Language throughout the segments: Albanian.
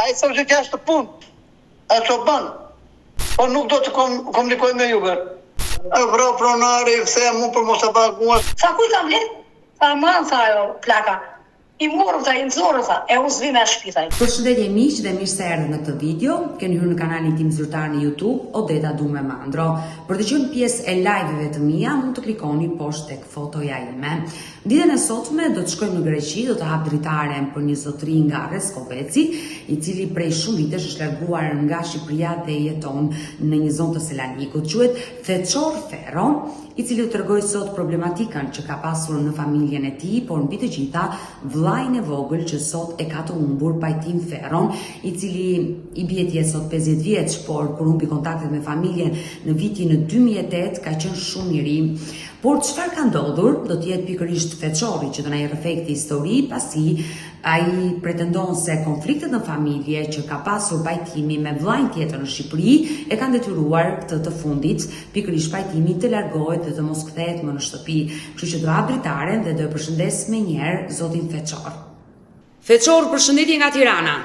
A i thonë që t'ja është punë, a që banë, po nuk do të komunikoj me juve. E vrau pronari, këthe mu për mos të paguar. Sa kuj kam let? Sa manë, sa ajo plaka. I morë, tha, i nëzorë, tha, e unë zvime a shpita. Përshëndetje miq dhe mirë se erdhët në këtë video. Keni hyrë në kanalin tim zyrtar në YouTube, Odeta Dume Mandro. Për të qenë pjesë e live-eve të mia, mund të klikoni poshtë tek fotoja ime. Ditën e sotme do të shkojmë në Greqi, do të hap dritaren për një zotëri nga Reskoveci, i cili prej shumë vitesh është larguar nga Shqipëria dhe jeton në një zonë të Selanikut. Quhet Theçor Ferro, i cili u tregoi sot problematikën që ka pasur në familjen e tij, por mbi të gjitha vllajin e vogël që sot e ka të humbur, Pajtim Ferron, i cili i bie tje sot 50 vjeç, por kur humbi kontaktet me familjen në vitin 2008 ka qenë shumë i ri. Por çfarë ka ndodhur do të jetë pikërisht Theçori që do na rrëfej këtë histori, pasi ai pretendon se konfliktet në familje që ka pasur Pajtimi me vllajin tjetër në Shqipëri e kanë detyruar këtë të fundit pikërisht Pajtimin të largohet dhe të mos kthehet më në shtëpi. Kështu që do hap dritaren dhe do e përshëndes menjëherë zotin Theçor. Theçor, përshëndetje nga Tirana.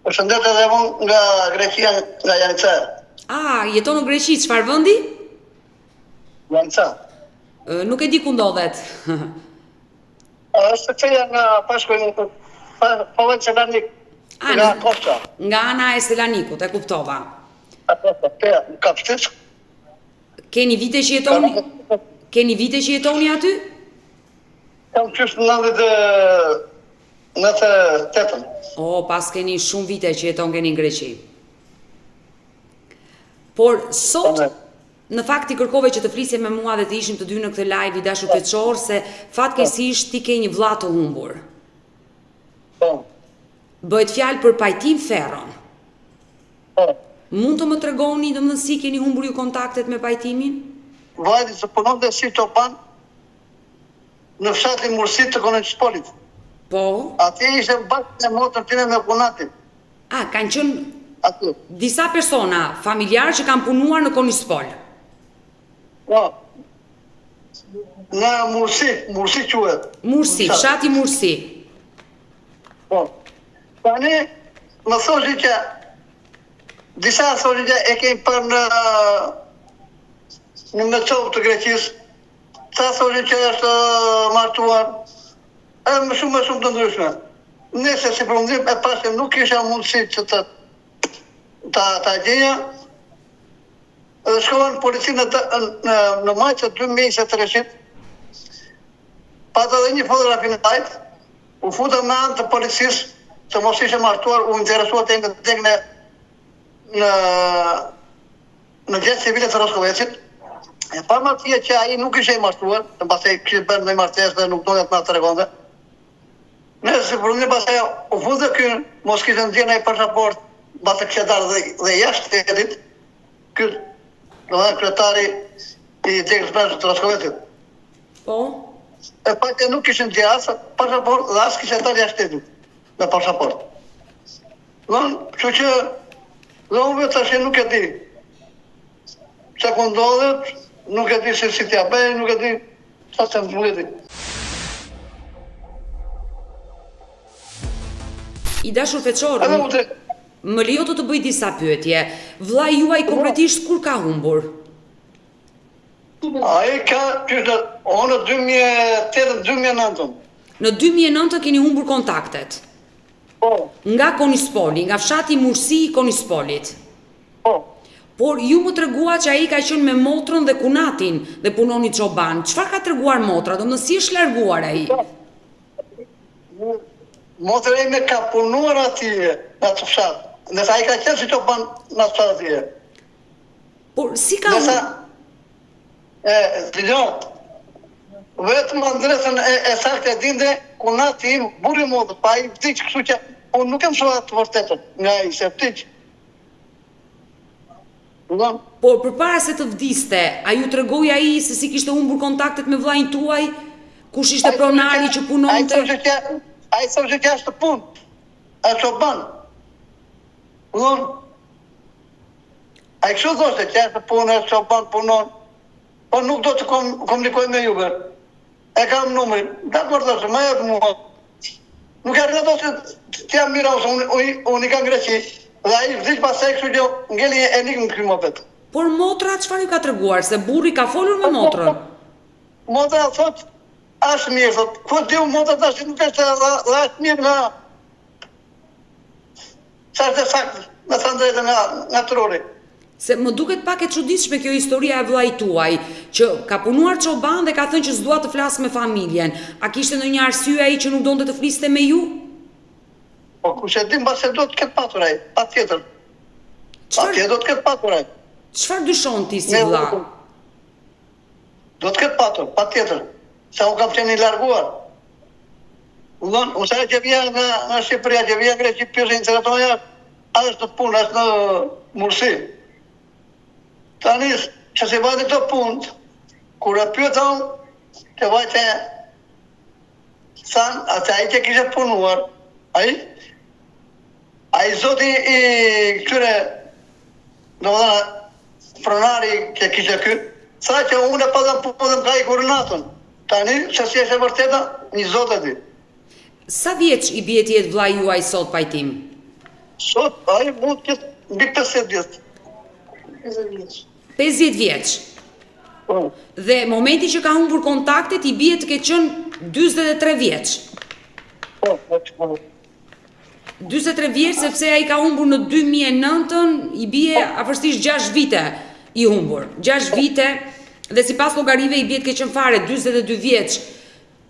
Përshëndetje edhe unë nga Greqia, nga Janica. Jeton në Greqi, çfarë vendi? Janica. Nuk e di ku ndodhet. Është që janë pashkojnë në Selanik, nga Kofta. Nga ana e Selanikut, e kuptova. Në Kapshtis. Keni vite që jetoni aty? Kam qysh në 98. Pas keni shumë vite që jeton keni në Greqi. Por sot, në fakt i kërkove që të flisje me mua dhe të ishim të dy në këtë live i dashur Theçor, se fatkeqësisht ti ke një vlla të humbur. Bëhet fjalë për Pajtim Ferron. Mund të më tregoni domethënë si keni humbur ju kontaktet me Pajtimin? Vajti se punonte si çoban në fshatin Mursit të Konexpolit. Po. Atje ishte bashkë me motrën time me punatin. Kanë qenë disa persona familjarë që kanë punuar në Konispol. Po. Në Mursi quhet. Mursi, fshati Mursi. Po. Tani më thoshi që disa thonë që e kemi për në Metrovë të Greqisë. Ta thonë që është martuar. Më shumë të ndryshme. Nëse si përmendim e pasim nuk kisha mundësi që ta gjeja. Shkova në policinë në maj të 2023. Pata dhe një fotografi në tajt, u futa me anë të policisë, që mos ishe martuar, u interesua të në gjetë civile të Reskovecit. E pa martia që ai nuk ishe i martuar, në base kështë bërë në i martes dhe nuk dohet nga të regonde. Nëse si përmëni base u futa kënë, mos kështë në gjena i pasaport, base kështë darë dhe jashtë të edit, këtë kretari i Degës të Reskovecit. Po? E pa që nuk kishën gjë asë pasaport dhe asë kështetar jashtë edit me pasaport. Që që dhe unë vetë ashe nuk e di. Që ku ndodhet, nuk e di si t'ja bëj, nuk e di, sa që nuk e di. I dashur Theçor, më lejo të bëj disa pyetje. Vllai juaj konkretisht kur ka humbur? Ai ka në 2008-2009. Në 2009 keni humbur kontaktet? Po. Nga Konispoli, nga fshati Mursi i Konispolit? Po. Por ju më tregua që ai ka qenë me motrën dhe kunatin dhe punoni çoban. Çfarë ka treguar motra? Domethënë si është larguar ai? Motra ime ka punuar atje në atë fshat. Nësa ai ka qenë si çoban në atë fshat atje. Por si ka... Vetëm adresën e saktë e dinte kunati im, burri modë, pa i vdiq, kështu që unë nuk e më shoha të vërtetën nga i se vdiq. Por përpara se të vdiste, a ju tregoi ai se si kishte humbur kontaktet me vllajin tuaj? Kush ishte pronari që punonte? Ai thoshte që është punë, a çoban. Ai kështu thoshte që është punë, është çoban, punon. Po nuk do të komunikoj me juve. E kam numrin. Dakor, thoshte, më jep mua. Nuk e rrë me do të jam mira, unë i ka në Greqi, dhe a i vdiq pasaj kështu që ngeli e nikë në krymo vetë. Por motra çfarë ju ka treguar, se burri ka folur me motrën? Motra thot, është mirë, thot, ku di unë motra tash nuk është dhe është mirë nga... Sa është e saktë, me thënë drejtë nga trori. Se më duket pak e çuditshme kjo historia e vllait tuaj, që ka punuar çoban dhe ka thënë që s'dua të flas me familjen. A kishte ndonjë arsye ai që nuk donte të fliste me ju? Po kush e di mbase do të ketë patur ai, patjetër. Patjetër do të ketë patur ai. Çfarë dyshon ti si vlla? Do të ketë patur, patjetër. Se unë kam qenë i larguar. Unë sa që vija nga Shqipëria, që vija Greqi, pjesën që retoja, është të punë, është në Mursi. Tani, që se vajtë këto punë, kur e pyetëm, që vajtë thanë, atë ai që kishe punuar, ai zoti i këtyre, do dhe pronari që kishe kërë, tha që unë e padam punëm ka i kur natën. Tani, që si e vërteta, një zotë e di. Sa vjeç i bie ti jetë vllai juaj sot pajtim? Sot, ai mund të ketë mbi 50 vjeç. 50 vjeç. Po. Dhe momenti që ka humbur kontaktet i bie të ketë qenë 43 vjeç. Po. 43 vjeç sepse ai ka humbur në 2009-ën, i bie afërsisht 6 vite i humbur. 6 vite dhe sipas llogarive i bie të ketë qenë fare 42 vjeç.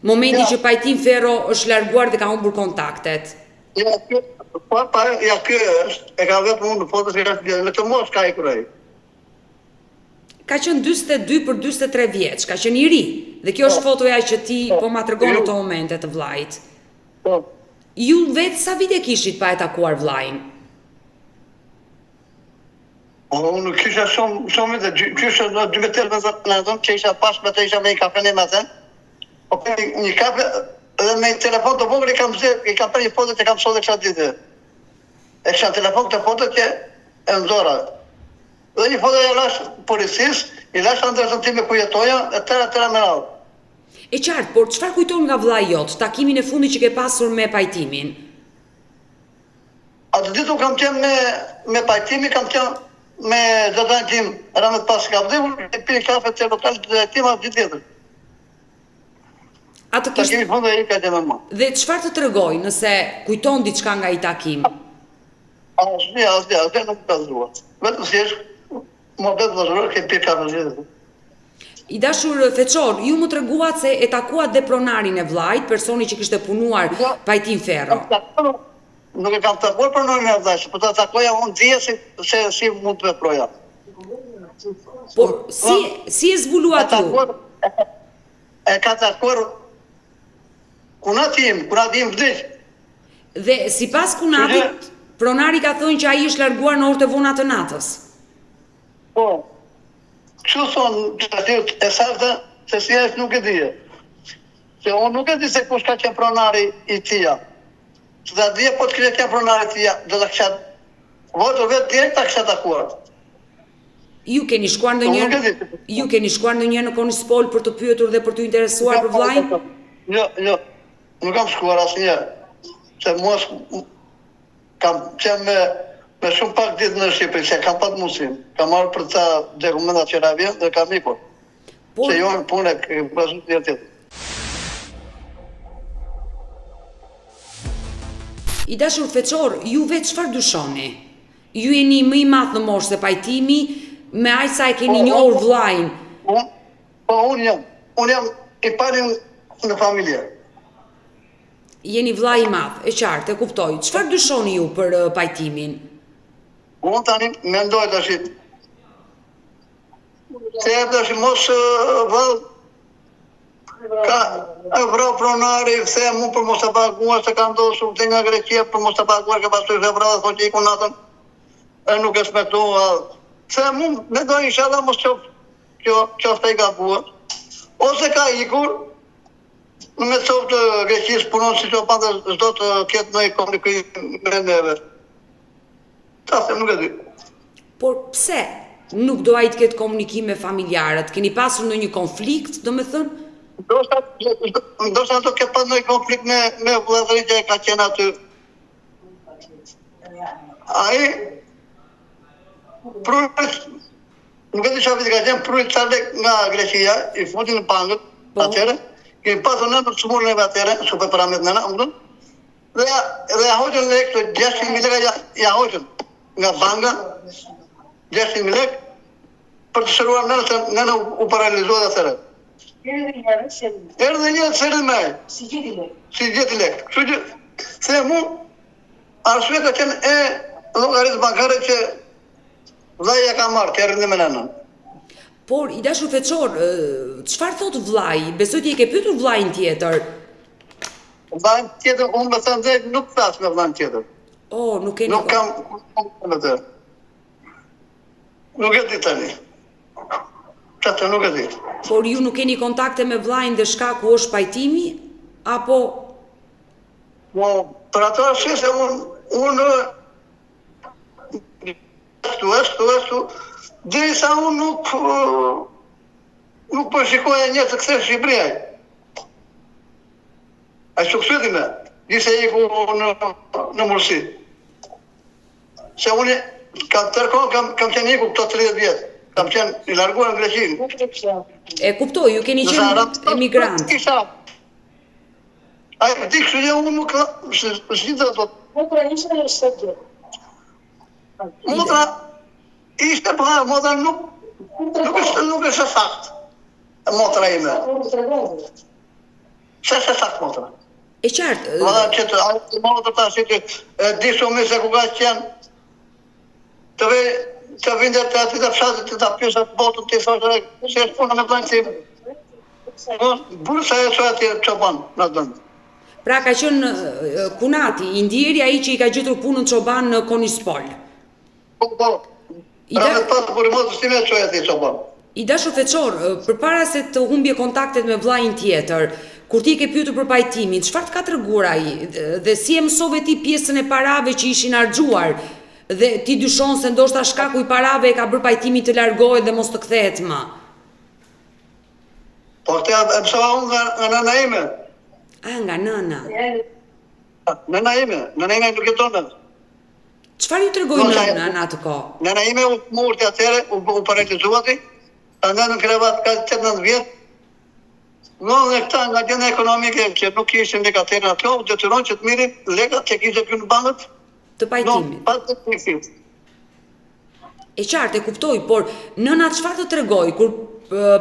Momenti që Pajtim Ferro është larguar dhe ka humbur kontaktet. Ja, kjo është, e ka vetë mund në fotos e ka në të mos ka i kërëj. Ka qenë 42 për 43 vjeç, ka qenë i ri. Dhe kjo është fotoja që ti po ma tregon në të momente të vllajt. Po. Ju vetë sa vite kishit pa e takuar vllajin? Unë kisha shumë vite, kisha në 2018 që isha pas me të isha me i kafe me atë. Po një kafe dhe me telefon të vogël i kam për një foto që kam sot e kësha ditë. E kësha telefon këtë foto që e nëzora. Dhe një foto e lash policis, i lash andresën time ku jetoja, e tëra me radhë. E qartë, por çfarë kujton nga vllai jot, takimin e fundit që ke pasur me Pajtimin? Atë ditë kam qenë me Pajtimin, kam qenë me zëdan tim, Ramet pas ka vdivur, e pi kafe të lokal të tim atë ditë tjetër. Atë kishte... Takimi fundit e i ka qenë me mua. Dhe çfarë të tregoj nëse kujton diçka nga i takim? Asnjë nuk ka zgjuar. Vetëm si është më vetë vëzhërë, ke pi kafe gjithë. I dashur Feçor, ju më treguat se e takuat dhe pronarin e vllajt, personi që kishte punuar Pajtim Ferro. Nuk e kam takuar pronarin e vllajt, po ta takoja unë dje se si mund të veproja. Por si e zbuluat ju? E ka takuar kunatim vdiq. Dhe sipas kunatit, pronari ka thënë që ai është larguar në orët e vona të natës. Po. Kështu thonë që aty e saktë se si është nuk e dije. Se unë nuk e di se kush ka qenë pronari i tia. Se da dije po të kështë qenë pronari i tia, do të kësha votër vetë direkt ta kësha takuar. Ju keni shkuar ndonjëherë në Konispol për të pyetur dhe për të interesuar për vllajin? Jo, nuk kam shkuar asnjëherë. Se mos kam qenë me shumë pak ditë në Shqipëri, se kam pat mundësim. Kam marrë për ta dokumentat që na vjen dhe kam ikur. Se jo në punë e bëzën tjetër. I dashur Feçor, ju vetë çfarë dyshoni? Ju jeni më i madh në moshë se Pajtimi, me aq sa e keni njohur vllajin. Po unë jam i pari në familje. Jeni vllai i madh, e qartë, e kuptoj. Çfarë dyshoni ju për Pajtimin? Unë tani mendoj tash. Se tash mos vall ka vrau pronari, se mu për mos të paguar, se ka ndodhur shumë të nga Greqia, për mos të paguar, ka pasur e vrau, thonë që i ku natën, e nuk e smetua. Se mu mendoj inshallah mos qoftë e gabuar. Ose ka ikur, në me copë të Greqisë punon si që pandë s'do të ketë në i komunikim me neve. Ta se nuk e di. Por pse nuk do ai të ketë komunikim me familjarët? Keni pasur ndonjë konflikt, do me thënë? Ndoshta ato ke pas ndonjë konflikt me vëllezërin që ka qenë aty. Ai prurit, nuk e di çfarë viti ka qenë, prurit sa lek nga Greqia, i futin në bankët, atëre, kemi pasur në të smurën e atëre, super paramet nëna, dhe ja hoqën lek, 600.000 lekë ja hoqën nga banka, 600.000 lekë, për të shëruar nëna u paralizuar atëre. Erdhe një seri me. Si gjeti lek. Kështu që, se mu, arsye ka qenë e llogarisë bankare që vllaja ka marrë, të rëndë me nënën. Por, i dashur Feçor, çfarë thot vllai? Besoj ti e ke pyetur vllajin tjetër. Vllajin tjetër, unë më thënë dhe nuk thash me vllajin tjetër. Oh, nuk keni... Nuk kam me të. Nuk e di tani. Qatë nuk e di. Por ju nuk keni kontakte me vllajin dhe shkaku është pajtimi? Apo... Po, për ato arsye se unë ashtu, derisa unë nuk po shikoja një të kthej Shqipëria. Ai suksesin me, disa iku në Mursi. Se unë kam qenë iku këto 30 vjetë. Kam qenë i larguar në Greqinë. E kuptoj, ju keni qenë emigrant. Ai di kështu që unë nuk shqita të thotë. Motra ishte në shtëpi. Motra ishte, po motra nuk është sakt. Motra ime. Ç'është sakt motra? E qartë. Motra që të motra ta si që di shumë se ku ka qenë. Të vinde të aty të fshatit të ta pjesat botën të i thoshtë, që është puna me planë tim. Bursa e që aty çoban në dëndë. Pra ka qenë Kunati, i ndjeri ai që i ka gjetur punën çoban në Konispol. Po. Pra me pas burimotës time e që aty çoban. I dashur Feçor, përpara se të humbje kontaktet me vllajin tjetër, kur ti ke pyetur për pajtimin, çfarë të ka treguar ai? Dhe si e mësove ti pjesën e parave që ishin harxuar? Dhe ti dyshon se ndoshta shkaku i parave e ka bërë pajtimin të largohet dhe mos të kthehet më? Po te e mësova unë nga nëna ime. Nga nëna. Nëna ime nuk jeton në. Çfarë ju tregoi nëna në atë kohë? Nëna ime u murti atëre, u paralizuati, ta në krevat ka 18 vjetë. Dhe këta nga gjendja ekonomike që nuk ishin lek atëre ato, u detyron që të mirin lekat që kishte këtu në bankët. Të pajtimit. Pas të pajtimit. E qartë, e kuptoj, por nëna çfarë të tregoi kur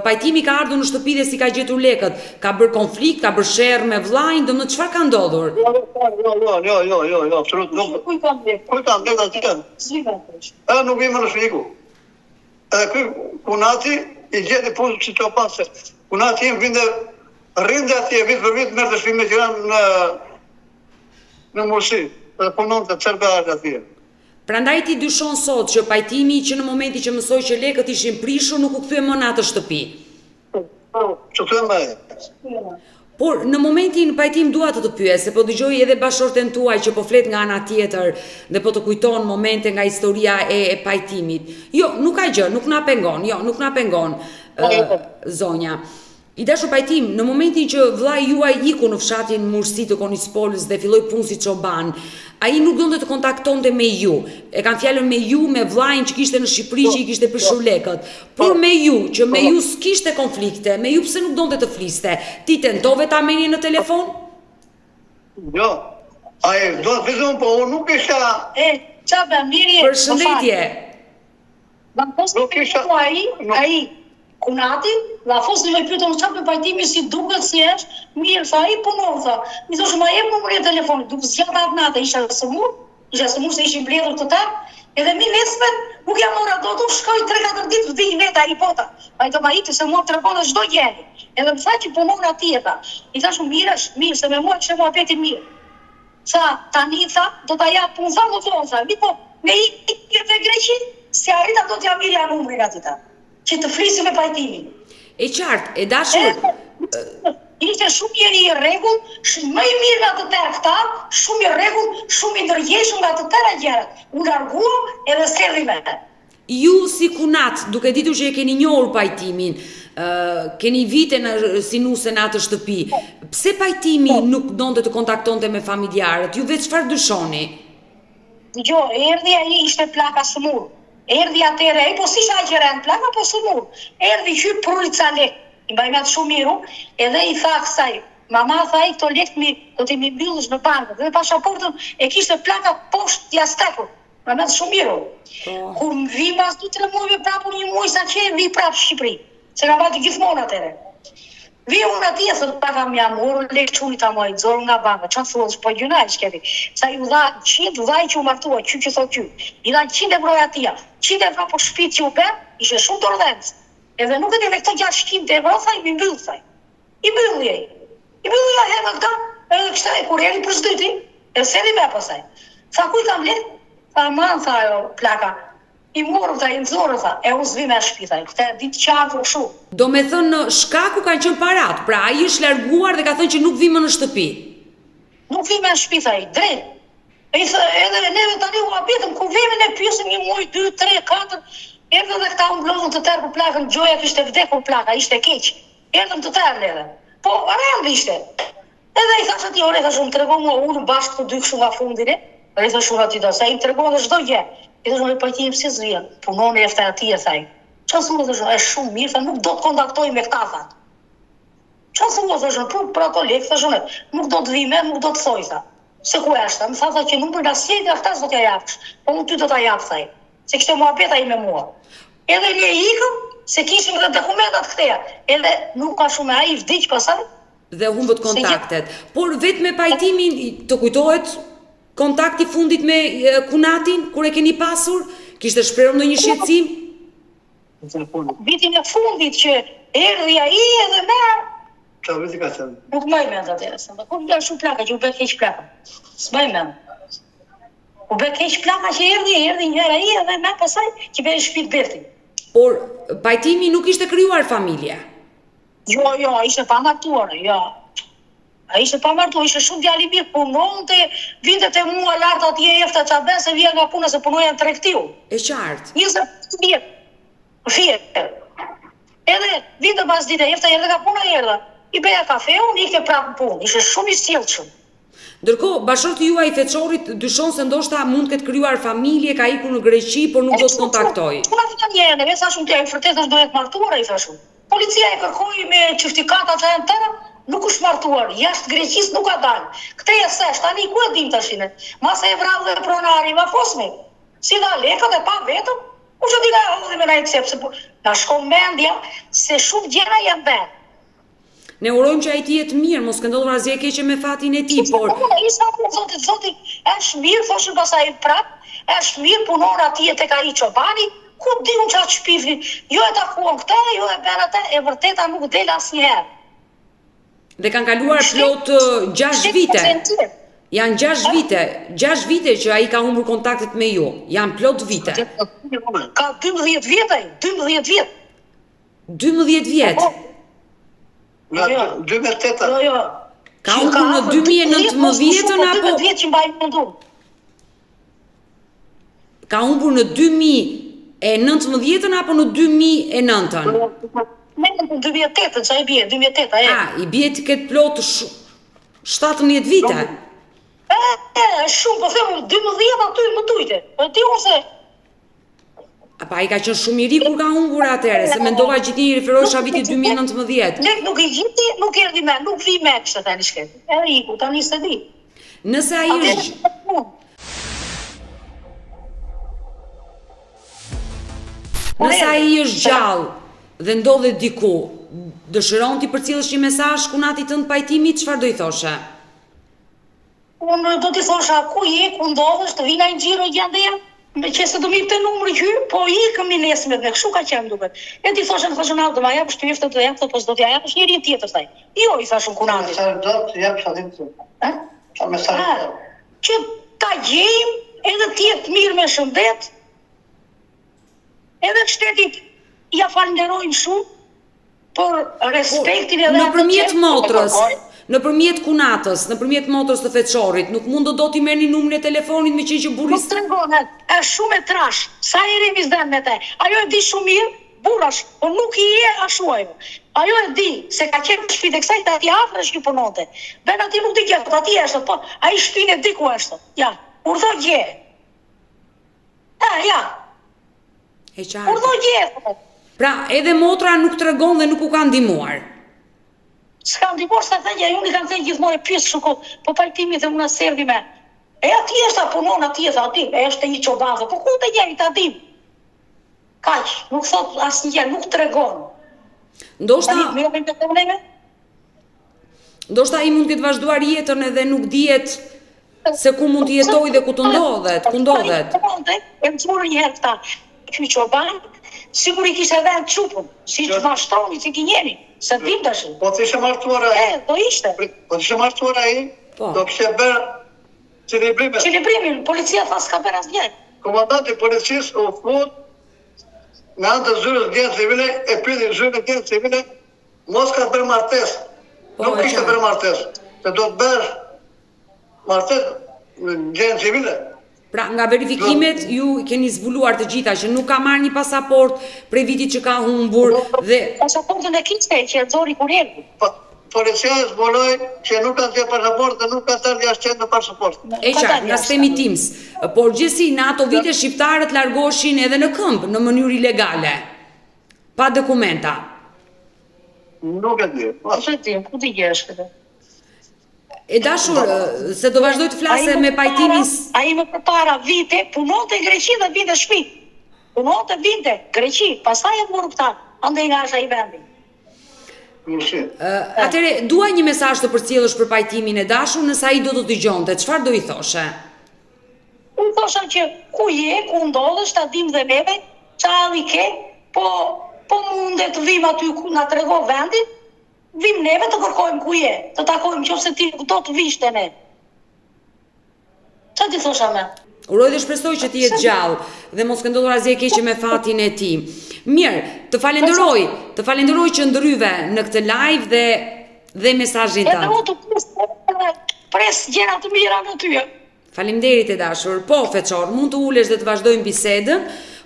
pajtimi ka ardhur në shtëpi dhe si ka gjetur lekët? Ka bërë konflikt, ka bërë sherrë me vllajin, domethënë çfarë ka ndodhur? Jo, absolut nuk. Kuj kam lekë atje? Nuk vime në shpiku. Ky Kunati i gjeti punë që të pasë. Kunati im rinde atje vit për vit merrte shpime që janë në Mursi. Dhe punon të cërbear atje. Prandaj ti dyshon sot që pajtimi që në momenti që mësoj që lekët ishin prishur nuk u kthye më në atë shtëpi. Që kthye më. Por në momentin pajtim dua të pyes, se po dëgjoj edhe bashorten tuaj që po flet nga ana tjetër dhe po të kujton momente nga historia e pajtimit. Jo, nuk ka gjë, nuk na pengon, zonja. I dashur pajtim, në momentin që vllai juaj iku në fshatin Mursi të Konispolës dhe filloi punë si çoban, ai nuk donte të kontaktonte me ju. E kanë fjalën me ju, me vllajin që kishte në Shqipëri që i kishte prishur lekët. Por me ju, që me ju s'kishte konflikte, me ju pse nuk donte të fliste? Ti tentove ta merrje në telefon? Jo. Ai do të vizon, po unë nuk isha. Çfarë mirje? Përshëndetje. Nuk isha. Ai Kunati, la fos në me pyetën çfarë për pajtimi si duket si është, mirë, sa ai punon, tha. Mi thoshë ma jep numrin e telefonit, duke zgjat atë natë, isha sëmur se ishin mbledhur të tërë, edhe mi nesër nuk jam mora dot, unë shkoj 3-4 ditë vdi vetë ai pota. Ai të ma iti se mua tregon çdo gjeni. Edhe më tha që punon atje ta. I thash mirë, se me mua kishte muhabeti mirë. Sa tani tha, do ta jap punë sa më vonë, tha. Mi po, me ikje te Greqi, si arrita do t'ja mirja numrin atita. Që të flisim me pajtimin. E qartë, e dashur. Ishte shumë njeri i rregull, më i mirë nga të tërë këta, shumë i rregull, shumë i ndërgjegjshëm nga të tëra gjërat. U larguam edhe s'erdhi me. Ju si Kunat, duke ditur që e keni njohur pajtimin, keni vite si nuse në atë shtëpi. Pse pajtimi nuk donte të kontaktonte me familjarët? Ju vetë çfarë dyshoni? Erdhi ai ishte plaka sëmur. Erdhi atëre ai, po si shaqeren plaka, po sëmur. Erdhi hyp prurica lek. I mbaj me atë shumë miru, edhe i tha kësaj, mama tha i këto lek do t'i mi mbyllësh në bankë. Dhe pasaportën e kishte plaka poshtë jastekur. Me atë shumë miru. Kur më vi pas 2-3 muajve prapë një muaj sa që vi prapë në Shqipëri. Se ka bati gjithmonë atëre. Vi unë atje, thot paka më jam urë, lek quni ta moj, zorë nga banka, që të thuash, po gjuna që kemi. Sa ju dha 100, vaj që u martua, që thot që. I dha 100 euro atia, 100 euro po shpit që u ben, ishe shumë të rëdhencë. Edhe nuk e me këto 600 euro, thaj, mi mbyllë, thaj. I mbyllë jej. I mbyllë ja herë këta, edhe kështa e kur jeri për zdyti, e sedi me pasaj. Tha kuj kam let? Tha man, tha jo, plaka. I morë, tha, i nëzorë, tha, e unë zvi me shpi, tha, këte ditë qarë shumë. Do me thënë, shkaku kanë qënë parat, pra ai është larguar dhe ka thënë që nuk vime në shtëpi. Nuk vime në shtëpi, tha, i drejt. Edhe neve tani u abitëm, ku vime ne pjusim një muaj, 2, 3, 4, erdhe dhe këta unë blodhën të tërë për plakën, Gjoja kishte vdekur plaka, ishte keq. Erdhëm të tërë neve. Po, rëndë ishte. Edhe i thash ati, ore, thash, unë të rego mua unë bashkë të dy këshu nga fundin, e i thash unë ati da, sa i të rego dhe shdo gjë. I thash unë e pajtijim si zvjen, punon e efte ati e thaj. Qa thua dhe shumë, e shumë mirë, tha, nuk do të kontaktoj me këta, tha. Qa thua dhe shumë, për ato lekë, tha shumë, nuk do të vime, nuk do të thoj, tha. Se ku eshte, më tha që nuk për nasjejt e aftas do t'ja japësh, po unë ty do t'ja japë, thaj. Se kështë e mua beta i me mua. Edhe një ikëm, se kishim dhe dokumentat këteja, edhe nuk ka shumë e a i vdiq pasaj. Dhe humbët kontaktet. Por vetë me pajtimin, të kujtohet kontakti fundit me Kunatin, kur e keni pasur, kishte shprehur ndonjë shqetësim? Vitin e fundit që erdhi ai edhe me... Qa viti ka qenë? Nuk mëj me në të atere, se më kur nga shumë plaka, që u be keq plaka. S'mëj me në. U be keq plaka që erdhi njëra ai edhe me pasaj që be shpit Berti. Por pajtimi nuk ishte krijuar familje. Jo, ishte pa martuar, jo. A ishte pa martuar, ishte shumë djali mirë, punonte, vinte te mua lartë atje efta qabe, se vija nga puna se punoja në tregtiu. E qartë. 20 vjet. Fjetë. Edhe vinte pas dite efta erdhe nga puna erdhe. I beja kafe, unë ikte prapë në punë, ishte shumë i sjellshëm. Ndërkohë, bashorti juaj Feçorit dyshon se ndoshta mund të ketë krijuar familje, ka ikur në Greqi, por nuk do të kontaktoj. Puna vjen njëherë, ne thashun t'ja i vërtet është dohet martuar, ai thashun. Policia e kërkoi me çiftikata të tëra, nuk është martuar, jashtë Greqisë nuk ka dalë. Këtë e sesh, tani ku e dim tashin? Masa e vrau dhe pronari, ma fosmi. Si dha lekët e pa vetëm, u që di nga hodhi me na i sepse na shkon mendja se shumë gjëra janë bërë. Ne urojmë që ai të jetë mirë, mos këndodhur asgjë e keqe me fatin e tij, por Zoti, është mirë, thoshin pasaj prap, është mirë punon atje tek ai çobani, ku di unë çfarë shpifi. Jo e takuan këtë, jo e bën atë, e vërteta nuk del asnjëherë. Dhe kanë kaluar plot 6 vite. Janë 6 vite, 6 vite që ai ka humbur kontaktet me ju. Janë plot vite. Ka 12 vjet ai, 12 vjet. 12 vjet. Nga 2008. Jo. Ka humbur në 2019 apo 12 vjet që mbaj mendu. Ka humbur në 2019 apo në 2009? Në 2008, që i bie, 2008, I bie të ketë plot 17 vite. Shumë, po them 12 aty më tujte. Po ti unë se... Pa ai ka qenë shumë i ri kur ka humbur atëherë, se mendova gjithnjë referohesha vitit 2019. Ne nuk i gjiti, nuk erdhi me, nuk vi me kështë tani shket. Edhe iku, tani se di. Nëse ai është Nëse ai është gjallë dhe ndodhet diku, dëshiron ti përcjellësh një mesazh Kunatit tënd pajtimit, çfarë do i thoshe? Unë do t'i thosha ku je, ku ndodhesh, të vina në gjiro gjandeja, me që se do mi të numri që, po ikëm i nesmet me kështu ka qenë duket. E ti thoshe në thoshe do ma japësh të jeftë të japë, po s'do t'ja japësh njëri tjetër taj. Jo, i thashun Kunatit. Do të japësh atim të. Qa mesazh? Që ta gjejmë, edhe t'jetë mirë me shëndet, edhe shtetit ja falenderojmë shumë për respektin edhe nëpërmjet motrës, nëpërmjet Kunatës, nëpërmjet motrës të Feçorit, nuk mund do t'i merrni numrin e telefonit me qenë që burri. Nuk tregonet, është shumë e trash. Sa herë vizden me te. Ajo e di shumë mirë, burrash, po nuk I je ashuaj. Ajo e di se ka qenë në shtëpi të kësaj te aty afër është që punonte. Ben aty nuk di gjë, aty është, po ai shtëpinë e di ku është. Ja, urdhë gje. Ja. E qartë. Urdhë gje. Pra, edhe motra nuk tregon dhe nuk u ka ndihmuar. S'kam ndihmuar sa thënë, unë I kam thënë gjithmonë pyes kështu, po pajtimi dhe unë servi me. E aty është punon aty, aty, është një çobazë, po ku të jeni ta dim? Kaq, nuk thot asnjë, nuk tregon. Ndoshta ai mund të ketë vazhduar jetën edhe nuk dihet se ku mund të jetojë dhe ku të ndodhet, ku ndodhet. E mësuar një herë këta. Ky çoban siguri kishte vend çupun, siç mashtroni si kinjeni, se dim tash. Po të ishe martuar ai. Do ishte. Po të ishe martuar ai, do kishte bërë celebrimin. Celebrimin, policia tha s'ka bërë asgjë. Komandanti I policisë u fut në anë të zyrës gjendë civile, e pyeti zyrën gjendë civile, mos ka bërë martesë. Nuk kishte bërë martesë, se do të bërë martesë në gjendë civile. Pra, nga verifikimet ju keni zbuluar të gjitha që nuk ka marrë një pasaport prej vitit që ka humbur dhe pasaportën e kishte që e nxori kur erdhi. Policia e zbuloi që nuk ka dhënë pasaport dhe nuk ka thënë jashtë në pasaport. E qartë, nga stemi tims, por gjithsesi në ato vite shqiptarët largoheshin edhe në këmbë në mënyrë ilegale, pa dokumenta. Nuk e di. Ose ti, ku ti jesh këtë? E dashur, se do vazhdoj të flase me pajtimin. Ai më përpara vite punonte në Greqi dhe vinte në shtëpi. Punonte vinte Greqi, pastaj e morë këta, andaj nga asaj vendi. Atëre, dua një mesazh të përcjellësh për pajtimin e dashur nëse ai do të dëgjonte, çfarë do I thoshe? Unë thosha që ku je, ku ndodhesh, ta dim dhe neve, çfarë ke, po mundet të vim aty ku na trego vendin, vim neve të kërkojmë ku je, të takojmë nëse ti do të vish te ne. Çfarë ti thosha më? Uroj dhe shpresoj që ti jetë gjallë dhe mos ke ndodhur asgjë e keqe me fatin e tij. Mirë, të falenderoj që ndryve në këtë live dhe mesazhin tënd. Edhe unë pres gjëra të mira në ty. Faleminderit e dashur. Po, Feçor, mund të ulesh dhe të vazhdojmë bisedën,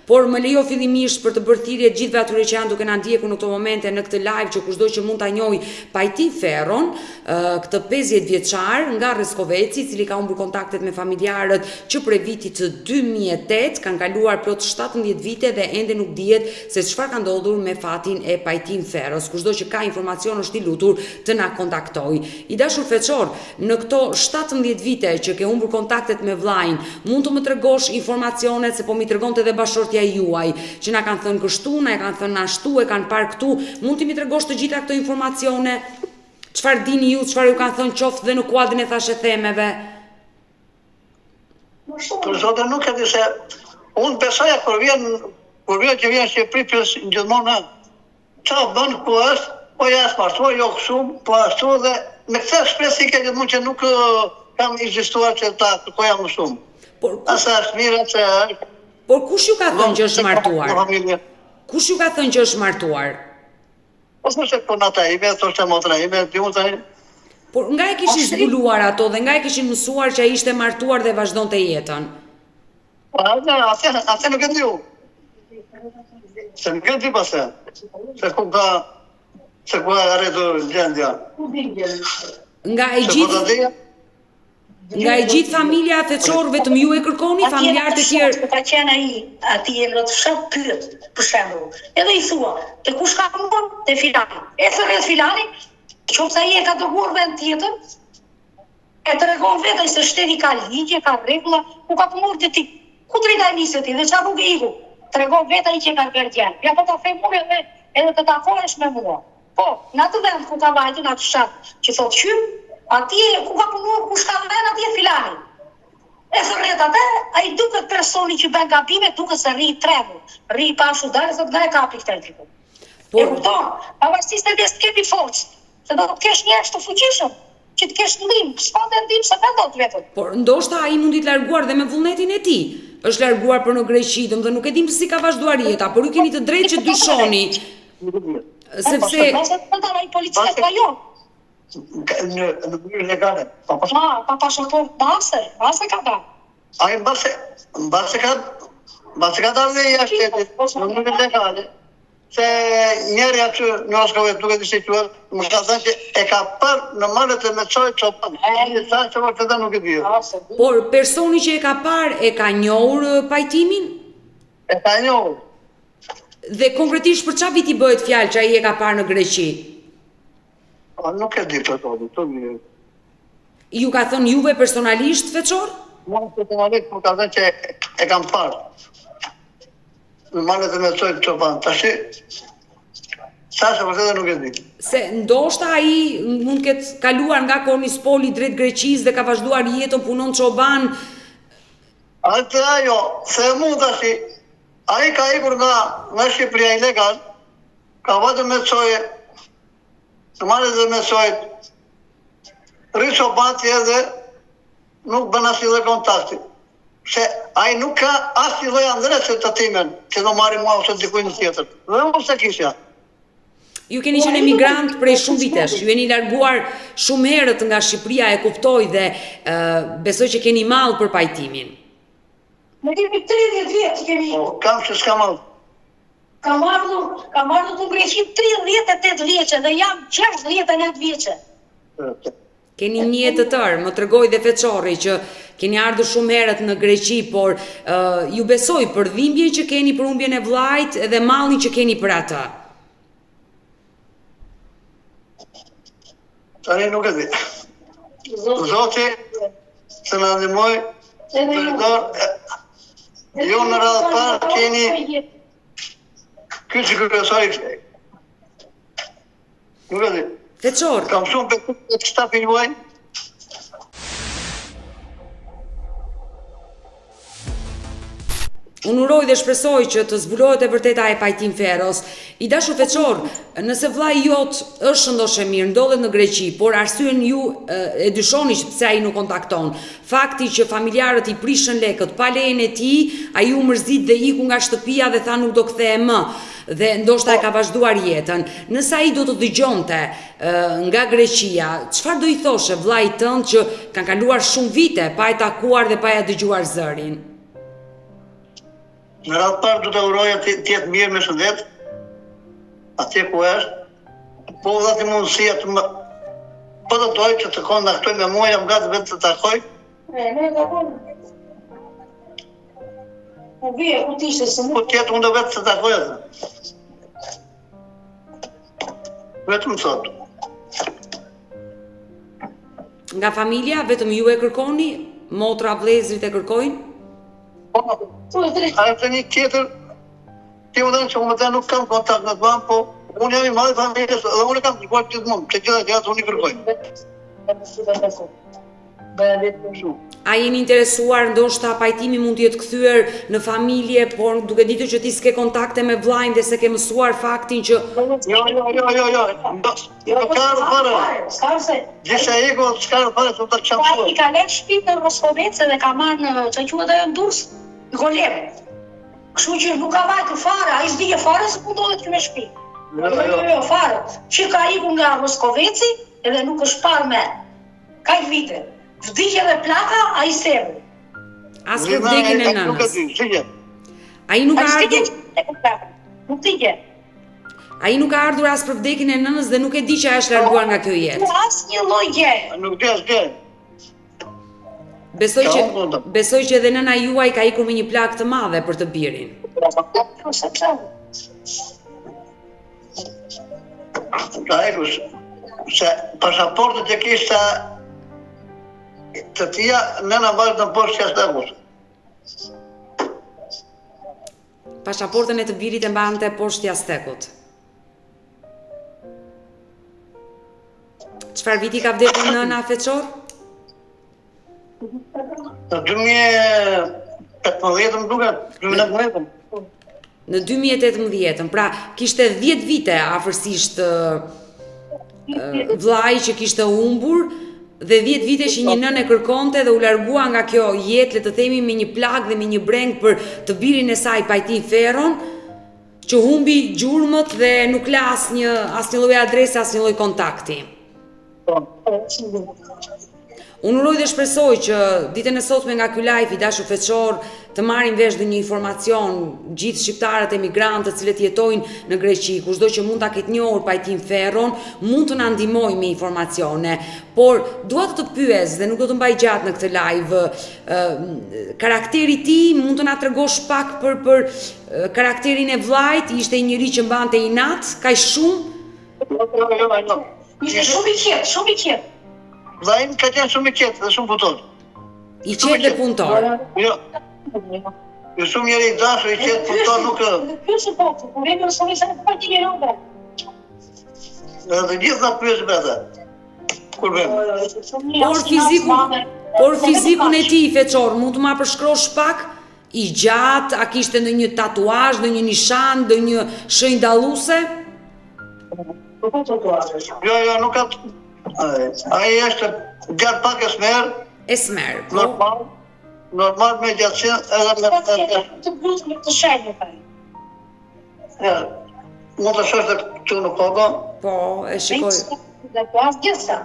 por më lejo fillimisht për të bërë thirrje gjithëve atyre që janë duke na ndjekur në këto momente në këtë live që kushdo që mund ta njohë Pajtim Ferron, këtë 50 vjeçar nga Rreskoveci, I cili ka humbur kontaktet me familjarët që prej vitit të 2008 kanë kaluar plot 17 vite dhe ende nuk dihet se çfarë ka ndodhur me fatin e Pajtim Ferros. Kushdo që ka informacion është I lutur të na kontaktojë. I dashur Feçor, në këto 17 vite që ke humbur kontaktet me vllajin, mund të më tregosh informacionet se po mi tregonte edhe bashortja juaj, që na kanë thënë kështu, na e kanë thënë ashtu, e kanë parë këtu, mund të mi tregosh të gjitha këto informacione? Çfarë dini ju, çfarë ju kanë thënë qoftë dhe në kuadrin e thashë themeve? Për zotë nuk e di se unë besoja kur vjen që vjen Shqipëri pyes gjithmonë çfarë bën, ku është, po ja smartuar, jo kështu, po ashtu dhe me këtë shpresë që gjithmonë që nuk kam ekzistuar që ta kërkoja më shumë. Asa është mirë se Por kush ju ka thënë që është martuar? Kush ju ka thënë që është martuar? Po s'është punata ime, thoshte motra ime, diun tani. Por nga e kishin zbuluar ato dhe nga e kishin mësuar që ai ishte martuar dhe vazhdonte jetën? Po atë nuk e diu. Se nuk e di pasë. Se ku arritur gjendja. Nga e gjithë familja Feçor vetëm ju e kërkoni, familjarët e tjerë? Ka qenë ai, atje në të fshat pyet, për shembull. Edhe I thua, te kush ka punuar? Te filani. E thërret filani, qoftë ai e ka dërguar vend tjetër, e tregon vetë se shteti ka ligje, ka rregulla, ku ka punuar ti. Ku drejta e nisë ti dhe çfarë rrugë iku? Tregon vetë ai që ka bërë gjën. Ja po ta them unë edhe të takohesh me mua. Po, në atë vend ku ka vajtur në atë fshat, që thotë qym, atje ku ka punuar, kush ka vend atje filani. E thërret atë, ai duket personi që bën gabime, duket se rri tremur, rri pa shudar, thotë nga e kapi këtë. E kupton, pavarësisht se s'ke forcë, se do të kesh njerëz të fuqishëm, që të kesh ndihmë, s'ka ndihmë se vendot vetëm. Por ndoshta ai mundi të larguar dhe me vullnetin e tij. Është larguar për në Greqi, domethënë nuk e dim si ka vazhduar jeta, por ju keni të drejtë që dyshoni. Sepse ai policia ka jo. Në mënyrë legale. Pa pasaportë base ka bërë. Ai mbase ka dalë jashtë shtetit, në mënyrë legale. se njeri aty në Moskove duke të situatë, më ka thënë që e ka parë në malet e Metçojit Çoban. Sa që vërtetë nuk e di. Por personi që e ka parë e ka njohur pajtimin? E ka njohur. Dhe konkretisht për çfarë viti bëhet fjalë që ai e ka parë në Greqi? Nuk e di të di. Ju ka thënë juve personalisht veçor? Mua personalisht më ka thënë që e kam parë. Në malet e Metçojit Çoban. Tash sa që vërtetë nuk e di. Se ndoshta ai mund ketë kaluar nga Kornispoli drejt Greqisë dhe ka vazhduar jetën punon çoban. Atë ajo, se mund tash, ai ka ikur nga Shqipëria ilegal, ka vetëm Metçoje, në malet e Metçojit, rri çobati edhe nuk bën asnjë kontakti. Se ai nuk ka asnjë lloj adrese të timen, që do marri mua ose dikujt tjetër. Dhe unë se kisha. Ju keni qenë emigrant prej shumë vitesh, ju jeni larguar shumë herët nga Shqipëria, e kuptoj dhe besoj që keni mall për pajtimin. Ne kemi 30 vjetë kemi. Kam që s'kam mall. Kam ardhur në Greqi 38 vjeçë dhe jam 69 vjeçë. Keni një jetë të tërë, më tregoi dhe Feçorri që keni ardhur shumë herët në Greqi, por ju besoj për dhimbjen që keni për humbjen e vllajt dhe mallin që keni për atë. Tani nuk e di. Zoti se na ndihmoj. Jo në radhë parë keni ky që kryesori. Nuk e di. Feçor, Kam shumë për të shtapin juaj. unë uroj dhe shpresoj që të zbulohet e vërteta e Pajtim Ferros. I dashur Feçor, nëse vllai jot është shëndoshë mirë, ndodhet në Greqi, por arsyen ju e dyshoni pse ai nuk kontakton. Fakti që familjarët i prishën lekët pa lejen e tij, ai u mërzit dhe iku nga shtëpia dhe tha nuk do kthehej më. Dhe ndoshta e ka vazhduar jetën. Nëse ai do të dëgjonte nga Greqia, çfarë do i thoshe vllait tënd që kanë kaluar shumë vite pa e takuar dhe pa ja dëgjuar zërin? Në radhë parë du të uroja të jetë mirë me shëndet, atje ku është, po dhe të mundësia të më... Po të dojë që të kontaktoj me mua, jam gati vetë të takoj. Ne takojmë. Po vje, ku t'ishte se Po tjetë unë dhe vetë të takoj atë. Vetëm thotë. Nga familja, vetëm ju e kërkoni? Motra, vëllezërit e kërkojnë? Ajo të një tjetër, ti më dhenë që unë të nuk kam kontakt në të banë, po unë jam i madhe familjes dhe unë kam kërkuar gjithë mund, që gjitha gjatë unë i kërkojnë. A jeni interesuar, ndoshta pajtimi mund të jetë kthyer në familje, por duke ditur që ti s'ke kontakte me vllajin dhe se ke mësuar faktin që Jo. Nuk ka fare. Gjithë e ego s'ka fare, s'u të qamësuar. I ka lek shtëpinë në Moskovec dhe ka marrë në që quhet ajo Durs, në Golem. Kështu që nuk ka vajtë fare, ai s'dije fare se pundohet këtu me shtëpi. Jo, fare. Që ka ikur nga Moskoveci edhe nuk është parë me. Kaq vite. Vdikje dhe plaka, ai serve. as për vdekjen e Nuk e nënës. di, Ai nuk ka Ai ardhur, Nuk vdikje. ai nuk ka ardhur as për vdekjen e nënës dhe nuk e di që ajo është larguar nga kjo jetë. Asnjë lloj gjë. Nuk di asgjë. Besoj që edhe nëna juaj ka ikur me një plagë të madhe për të birin. Ka ekur, se pasaportët e kishta të tia, nëna vazhë në poshtë që ashtë ekur. Pasaportën e të birit e mbante poshtë Jastekut. Çfarë viti ka vdekur nëna Feçor? Në 2015 më duket, 2019. Në 2018, pra kishte 10 vite afërsisht vllai që kishte humbur dhe 10 vite që një nënë e kërkonte dhe u largua nga kjo jetë, le të themi, me një plagë dhe me një breng për të birin e saj Pajtim Ferron, që humbi gjurmët dhe nuk la asnjë lloj adrese, asnjë lloj kontakti. Unë uroj dhe shpresoj që ditën e sotme nga ky live i dashur feqor të marrin vesh dhe një informacion gjithë shqiptarët emigrantët të cilët jetojnë në Greqi, kushdo që mund ta ketë njohur Pajtim Ferron, mund të na ndihmojë me informacione. Por dua të pyes dhe nuk do të mbaj gjatë në këtë live, karakteri i tij mund të na tregosh pak për karakterin e vllajt, ishte një njeri që mbante inat, kaq shumë? Ishte shumë i qetë, shumë i qetë. Vllai ka qenë shumë i qetë dhe shumë punëtor. I qetë dhe punëtor. Jo. Jo shumë njëri i dashur, i qetë punëtor nuk Ky është po, kur vjen shumë sa të parti rroba. Dhe gjithë na pyesin me atë. Kur vjen. Por fizikun e tij feqor, mund të ma përshkruash pak? I gjatë, a kishte ndonjë tatuazh, ndonjë nishan, ndonjë shenjë dalluese? Jo, nuk ka. Ai është gjatë pak e smer. E smer, po. Normal me gjatësinë edhe me të buzë me të shenjë ai. Ja. Mund të shohësh këtu në foto. Po, e shikoj. Dhe pas gjithsa.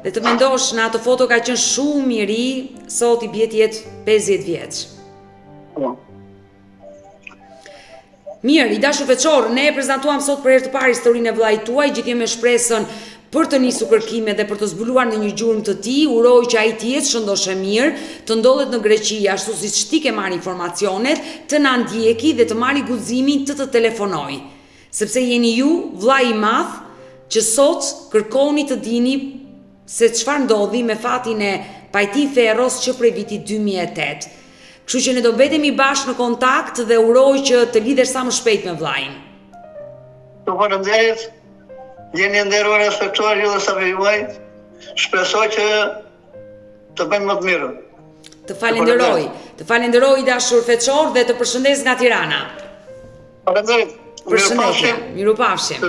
Dhe të mendosh në atë foto ka qenë shumë i ri, sot i bie të jetë 50 vjeç. Po. Mirë, i dashur feqor, ne e prezantuam sot për herë të parë historinë e vllait tuaj, gjithë me shpresën për të nisur kërkime dhe për të zbuluar në një gjurmë të tij. Uroj që ai të jetë shëndoshë mirë, të ndodhet në Greqi ashtu siç ti ke marrë informacionet, të na ndjeki dhe të marrë guximin të telefonoj. Sepse jeni ju, vllai i madh, që sot kërkoni të dini se çfarë ndodhi me fatin e Pajtim Ferros që prej vitit 2008. Kështu që ne do mbetemi bashkë në kontakt dhe uroj që të lidhesh sa më shpejt me vllain. Ju faleminderit. Jeni nderuar e respektuar ju dhe sapi juaj. Shpresoj që të bëjmë më të mirën. Të falenderoj i dashur feqor dhe të përshëndes nga Tirana. Faleminderit. Përshëndetje, mirupafshim.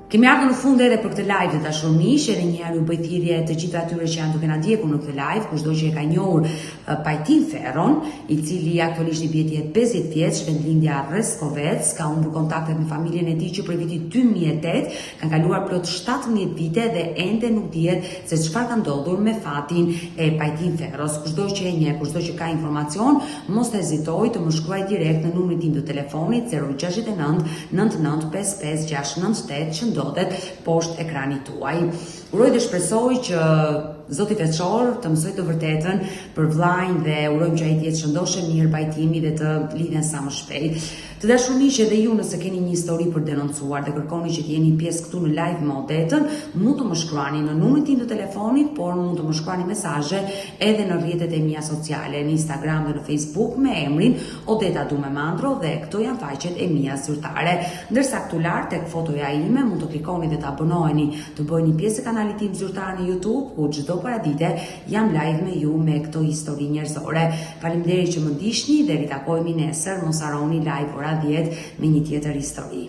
Kemi ardhur në fund edhe për këtë live të dashur miq, edhe një herë ju bëj thirrje të gjithë atyre që janë duke na ndjekur në këtë live, kushdo që e ka njohur Pajtim Ferron, i cili aktualisht i bie të jetë 50 vjeç, vendlindja Reskovec, ka humbur kontaktet me familjen e tij që prej vitit 2008, kanë kaluar plot 17 vite dhe ende nuk dihet se çfarë ka ndodhur me fatin e Pajtim Ferros. Kushdo që e njeh, kushdo që ka informacion, mos të hezitoj të më shkruaj direkt në numrin tim të telefonit 069 99 55 698 që ndodhet poshtë ekranit tuaj. Uroj dhe shpresoj që Zoti feqor të mësoj të vërtetën për vllain dhe urojmë që ai të jetë shëndoshë mirë Pajtimi dhe të lidhen sa më shpejt. Të dashur miq, edhe ju nëse keni një histori për denoncuar dhe kërkoni që të jeni pjesë këtu në live me Odetën, mund të më shkruani në numrin tim të telefonit, por mund të më shkruani mesazhe edhe në rrjetet e mia sociale, në Instagram dhe në Facebook me emrin Odeta Dumemandro dhe këto janë faqet e mia zyrtare. Ndërsa këtu lart tek fotoja ime mund të klikoni dhe të abonoheni, të bëni pjesë e kanalit tim zyrtar në YouTube, ku çdo paradite jam live me ju me këto histori njerëzore. Faleminderit që më ndiqni dhe ritakohemi nesër, mos harroni live ora 10 me një tjetër histori.